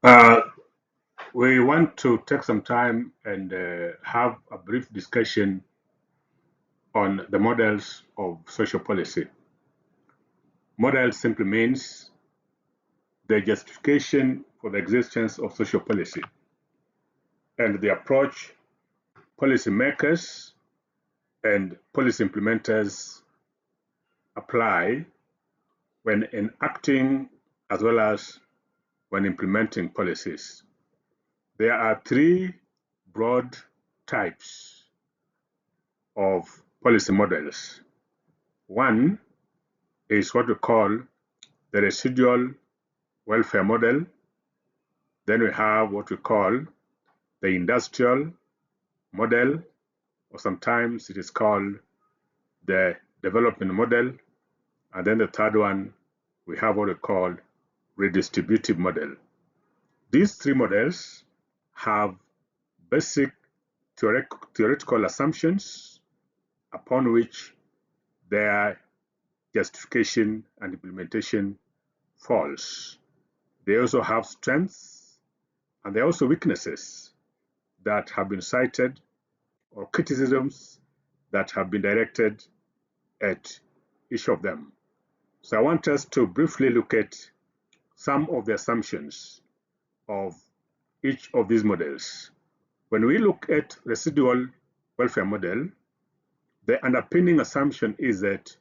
Uh, we want to take some time and have a brief discussion on the models of social policy. Model simply means the justification for the existence of social policy and the approach policymakers and policy implementers apply when enacting as well as when implementing policies. There are three broad types of policy models. One is what we call the residual welfare model. Then we have what we call the industrial model, or sometimes it is called the development model. And then the third one, we have what we call redistributive model. These three models have basic theoretical assumptions upon which their justification and implementation falls. They also have strengths and there are also weaknesses that have been cited or criticisms that have been directed at each of them. So I want us to briefly look at some of the assumptions of each of these models. When we look at residual welfare model, the underpinning assumption is that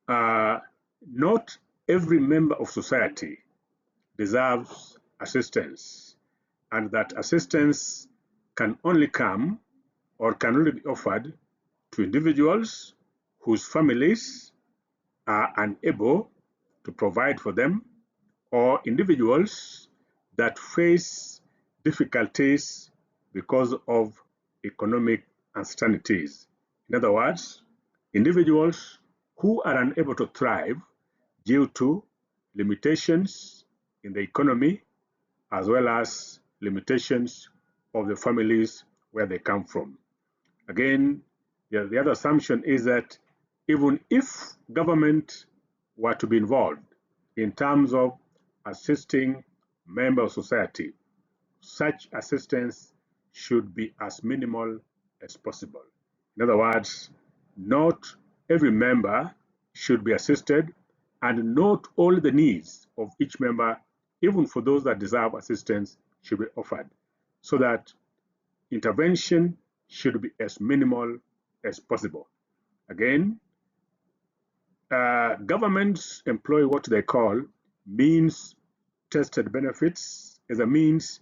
not every member of society deserves assistance, and that assistance can only come or can only be offered to individuals whose families are unable to provide for them, or individuals that face difficulties because of economic uncertainties. In other words, individuals who are unable to thrive due to limitations in the economy as well as limitations of the families where they come from. Again, the other assumption is that even if government were to be involved in terms of assisting members of society, such assistance should be as minimal as possible. In other words, not every member should be assisted, and not all the needs of each member, even for those that deserve assistance, should be offered, so that intervention should be as minimal as possible. Again, governments employ what they call means tested benefits as a means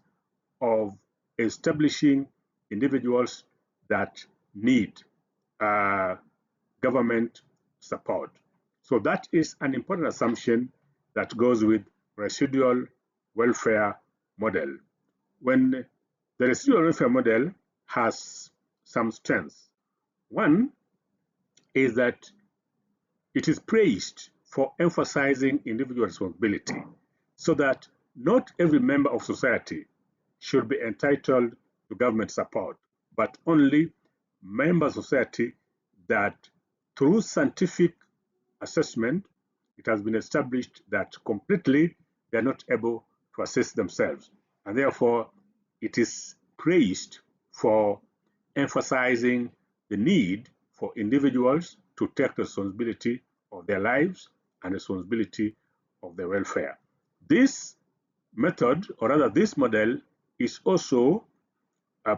of establishing individuals that need uh, government support. So that is an important assumption that goes with residual welfare model. When the residual welfare model has some strengths. One is that it is praised for emphasizing individual responsibility, so that not every member of society should be entitled to government support, but only members of society that through scientific assessment, it has been established that completely they are not able to assist themselves. And therefore, it is praised for emphasizing the need for individuals to take responsibility of their lives and responsibility of their welfare. This method, or rather this model, is also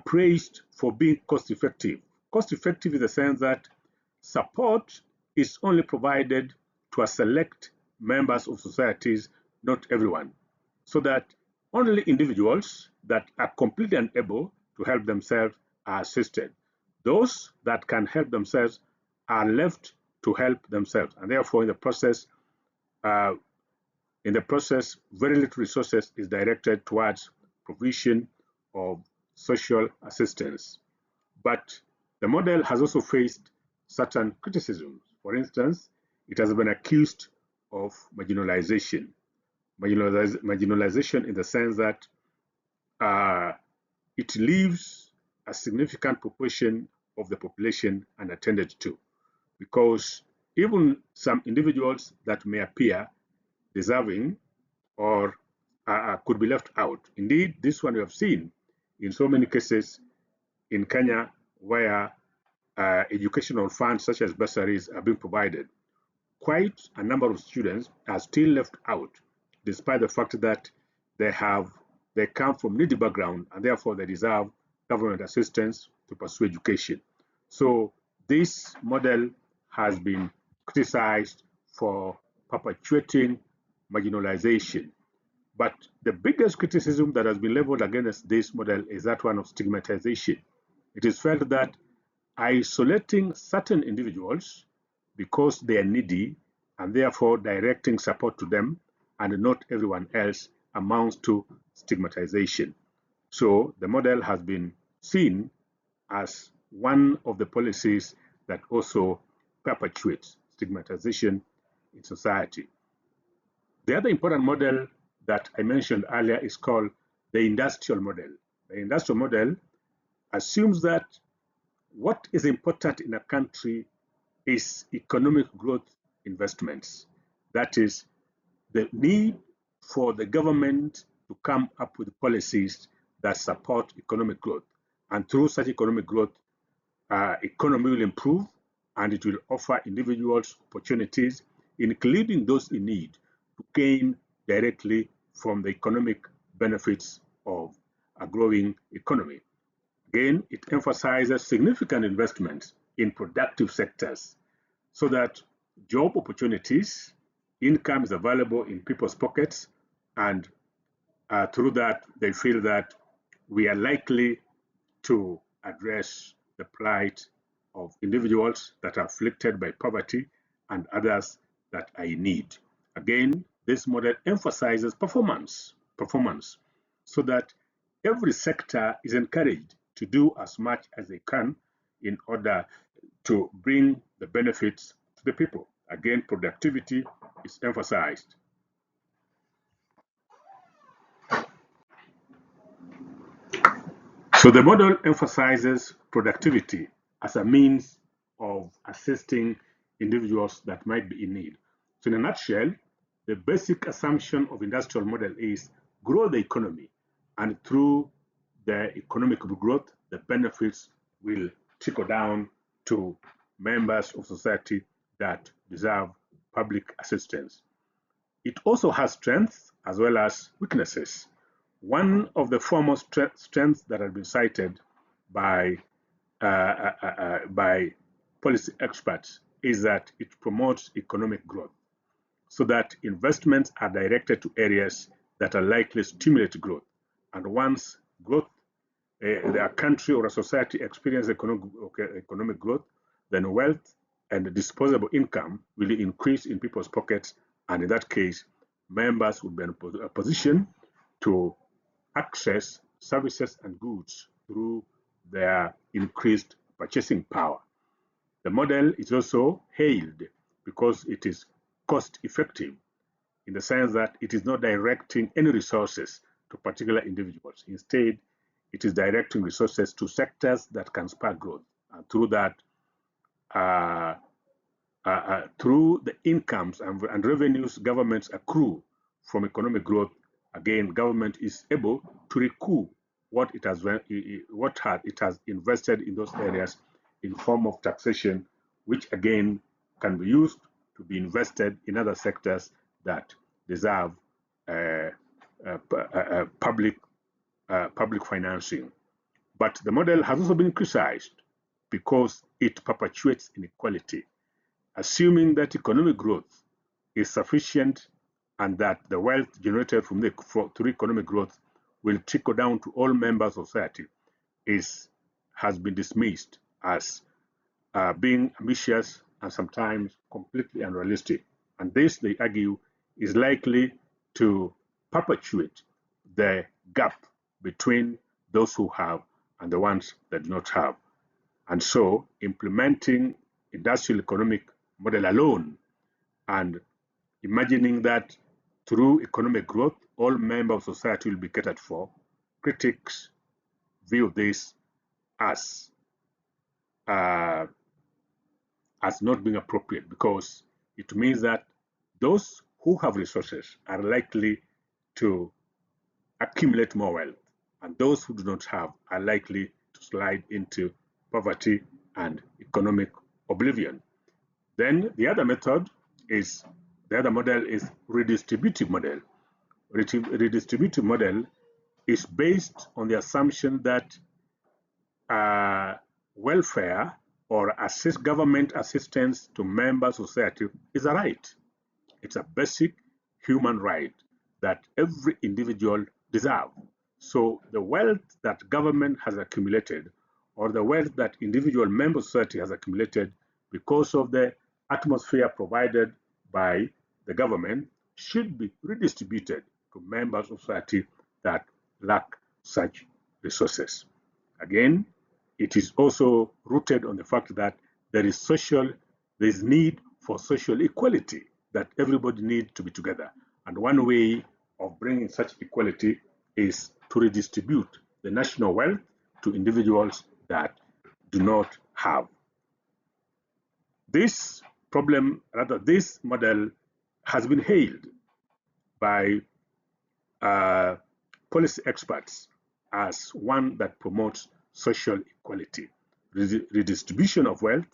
praised for being cost effective. Cost effective in the sense that support is only provided to a select members of societies, not everyone, so that only individuals that are completely unable to help themselves are assisted. Those that can help themselves are left to help themselves, and therefore, uh, very little resources is directed towards provision of social assistance. But the model has also faced certain criticisms. For instance, it has been accused of marginalization. Marginalization in the sense that uh, it leaves a significant proportion of the population unattended to, because even some individuals that may appear deserving or could be left out. Indeed, this one we have seen in so many cases in Kenya where educational funds such as bursaries are being provided. Quite a number of students are still left out, despite the fact that they come from needy background and therefore they deserve government assistance to pursue education. So this model has been criticized for perpetuating marginalization. But the biggest criticism that has been leveled against this model is that one of stigmatization. It is felt that isolating certain individuals because they are needy and therefore directing support to them and not everyone else amounts to stigmatization. So the model has been seen as one of the policies that also perpetuates stigmatization in society. The other important model that I mentioned earlier is called the industrial model. The industrial model assumes that what is important in a country is economic growth investments. That is, the need for the government to come up with policies that support economic growth. And through such economic growth, economy will improve and it will offer individuals opportunities, including those in need, to gain directly from the economic benefits of a growing economy. Again, it emphasizes significant investments in productive sectors so that job opportunities, income is available in people's pockets, and through that, they feel that we are likely to address the plight of individuals that are afflicted by poverty and others that are in need. Again, this model emphasizes performance, so that every sector is encouraged to do as much as they can in order to bring the benefits to the people. Again, productivity is emphasized. So the model emphasizes productivity as a means of assisting individuals that might be in need. So in a nutshell, the basic assumption of industrial model is grow the economy, and through the economic growth, the benefits will trickle down to members of society that deserve public assistance. It also has strengths as well as weaknesses. One of the foremost strengths that has been cited by by policy experts is that it promotes economic growth, so that investments are directed to areas that are likely to stimulate growth. And once growth, a country or a society experiences economic growth, then wealth and disposable income will increase in people's pockets, and in that case, members will be in a position to access services and goods through their increased purchasing power. The model is also hailed because it is cost effective in the sense that it is not directing any resources to particular individuals. Instead, it is directing resources to sectors that can spur growth. And through that, through the incomes and revenues governments accrue from economic growth, again, government is able to recoup what it has invested in those areas in form of taxation, which again can be used to be invested in other sectors that deserve uh, public financing. But the model has also been criticized because it perpetuates inequality, assuming that economic growth is sufficient and that the wealth generated through economic growth will trickle down to all members of society has been dismissed as being ambitious and sometimes completely unrealistic. And this, they argue, is likely to perpetuate the gap between those who have and the ones that do not have. And so implementing industrial economic model alone and imagining that through economic growth, all members of society will be catered for, critics view this as uh, as not being appropriate because it means that those who have resources are likely to accumulate more wealth, and those who do not have are likely to slide into poverty and economic oblivion. Then the other model is redistributive model. Redistributive model is based on the assumption that welfare or government assistance to member society is a right. It's a basic human right that every individual deserves. So the wealth that government has accumulated or the wealth that individual member society has accumulated because of the atmosphere provided by the government should be redistributed to members of society that lack such resources. Again, it is also rooted on the fact that there is need for social equality, that everybody needs to be together. And one way of bringing such equality is to redistribute the national wealth to individuals that do not have. This model has been hailed by policy experts as one that promotes social equality. Redistribution of wealth,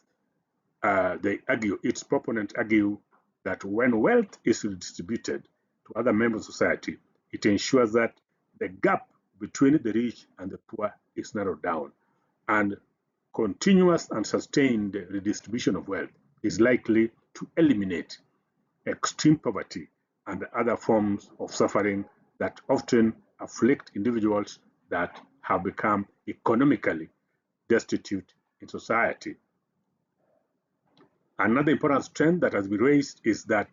its proponents argue that when wealth is redistributed to other members of society, it ensures that the gap between the rich and the poor is narrowed down, and continuous and sustained redistribution of wealth is likely to eliminate extreme poverty and other forms of suffering that often afflict individuals that have become economically destitute in society. Another important trend that has been raised is that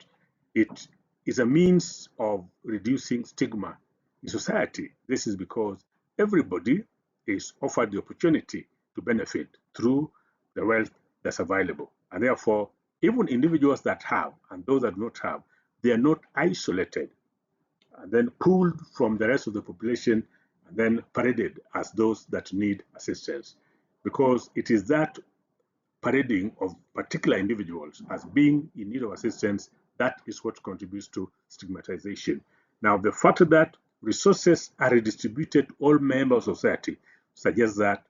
it is a means of reducing stigma in society. This is because everybody is offered the opportunity to benefit through the wealth that's available. And therefore, even individuals that have and those that do not have, they are not isolated and then pulled from the rest of the population and then paraded as those that need assistance. Because it is that parading of particular individuals as being in need of assistance that is what contributes to stigmatization. Now, the fact that resources are redistributed to all members of society suggests that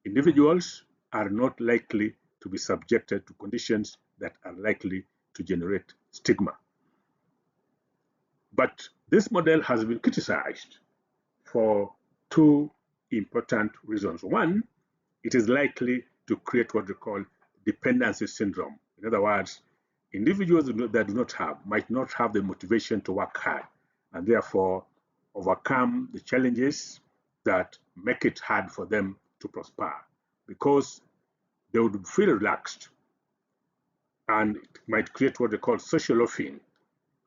individuals are not likely to be subjected to conditions that are likely to generate stigma. But this model has been criticized for two important reasons. One, it is likely to create what we call dependency syndrome. In other words, individuals that do not have might not have the motivation to work hard and therefore overcome the challenges that make it hard for them to prosper because they would feel relaxed, and it might create what they call social loafing,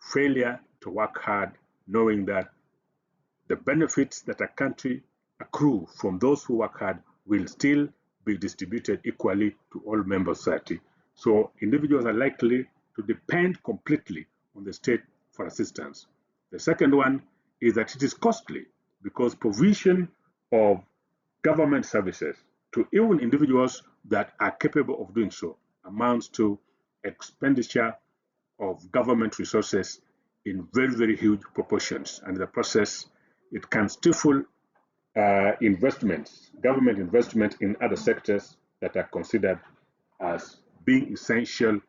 failure to work hard, knowing that the benefits that a country accrue from those who work hard will still be distributed equally to all members of society. So individuals are likely to depend completely on the state for assistance. The second one is that it is costly because provision of government services to even individuals that are capable of doing so amounts to expenditure of government resources in very, very huge proportions. And in the process, it can stifle government investment in other sectors that are considered as being essential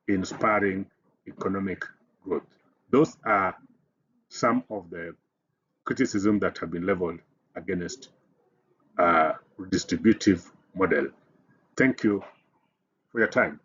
in spurring economic growth. Those are some of the criticisms that have been leveled against redistributive model. Thank you for your time.